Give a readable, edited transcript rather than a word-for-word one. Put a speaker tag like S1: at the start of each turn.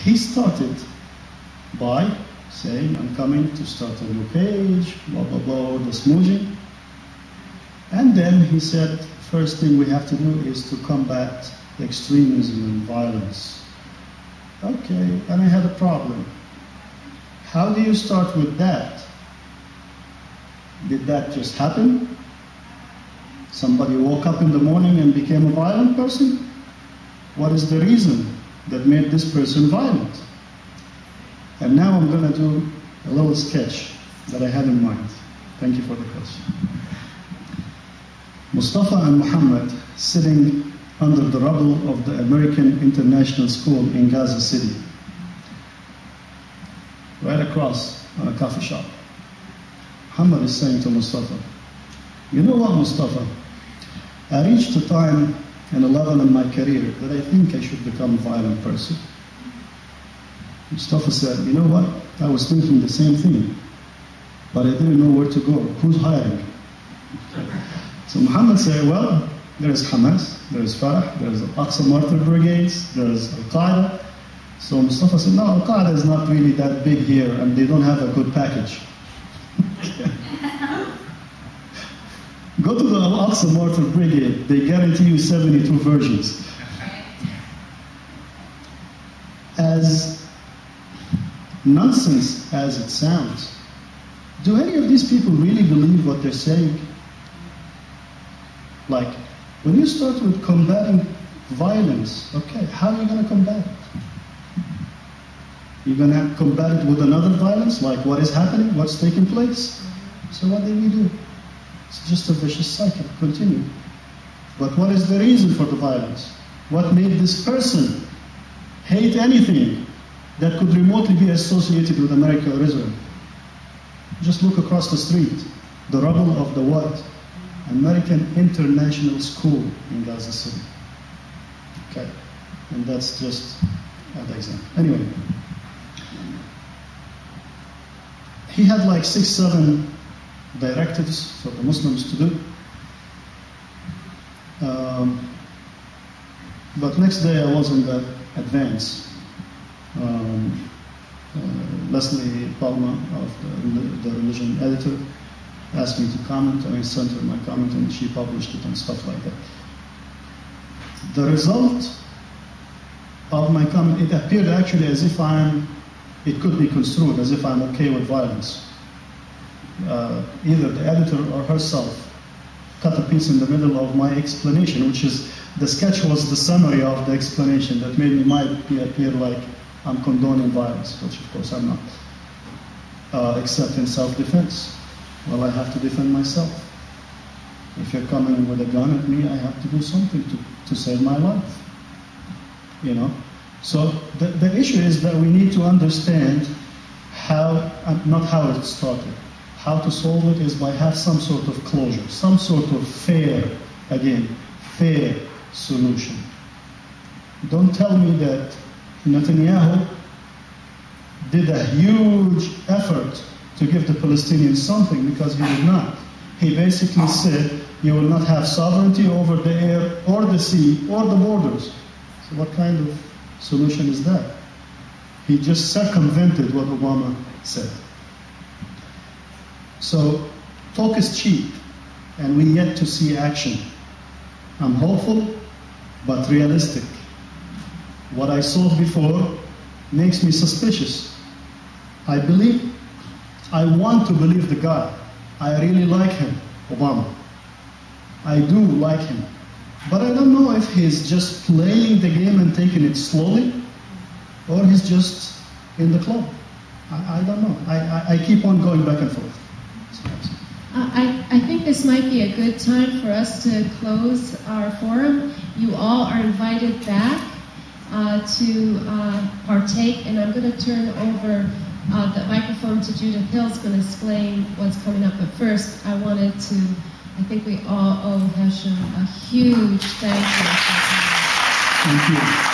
S1: he started by saying, I'm coming to start a new page, blah, blah, blah, the smooching. And then he said, first thing we have to do is to combat extremism and violence. Okay, and I had a problem. How do you start with that? Did that just happen? Somebody woke up in the morning and became a violent person? What is the reason that made this person violent? And now I'm going to do a little sketch that I had in mind. Thank you for the question. Mustafa and Muhammad sitting under the rubble of the American International School in Gaza City, right across on a coffee shop. Muhammad is saying to Mustafa, you know what, Mustafa? I reached a time and a level in my career that I think I should become a violent person. Mustafa said, you know what? I was thinking the same thing, but I didn't know where to go. Who's hiring? So Muhammad said, well, there is Hamas, there is Farah, there is Al-Aqsa Martyr Brigades, there is Al-Qaeda. So Mustafa said, no, Al-Qaeda is not really that big here, and they don't have a good package. Go to the Al-Aqsa Martyr Brigade, they guarantee you 72 versions. As nonsense as it sounds, do any of these people really believe what they're saying? Like, when you start with combating violence, okay, how are you going to combat it? You're going to combat it with another violence, like what is happening, what's taking place? So what do we do? It's just a vicious cycle, continue. But what is the reason for the violence? What made this person hate anything that could remotely be associated with America or Israel? Just look across the street, the rubble of the what? American International School in Gaza City. Okay, and that's just an example. Anyway, he had like 6-7 directives for the Muslims to do. But next day I was in the advance. Leslie Palma of the religion editor asked me to comment, and I sent her my comment, and she published it and stuff like that. The result of my comment, it appeared actually as if it could be construed as if I'm okay with violence. Either the editor or herself cut a piece in the middle of my explanation, which is, the sketch was the summary of the explanation that made me appear like I'm condoning violence, which of course I'm not, except in self-defense. Well, I have to defend myself. If you're coming with a gun at me, I have to do something to save my life. You know? So the issue is that we need to understand how, not how it started. How to solve it is by have some sort of closure, some sort of fair solution. Don't tell me that Netanyahu did a huge effort to give the Palestinians something, because he did not. He basically said, you will not have sovereignty over the air or the sea or the borders. So what kind of solution is that? He just circumvented what Obama said. So talk is cheap, and we yet to see action. I'm hopeful, but realistic. What I saw before makes me suspicious. I want to believe the guy. I really like him, Obama. I do like him. But I don't know if he's just playing the game and taking it slowly, or he's just in the club. I don't know. I keep on going back and forth.
S2: I think this might be a good time for us to close our forum. You all are invited back to partake, and I'm going to turn over the microphone to Judith Hill, is going to explain what's coming up. But first, I think we all owe Hesham a huge thank you.
S1: Thank you.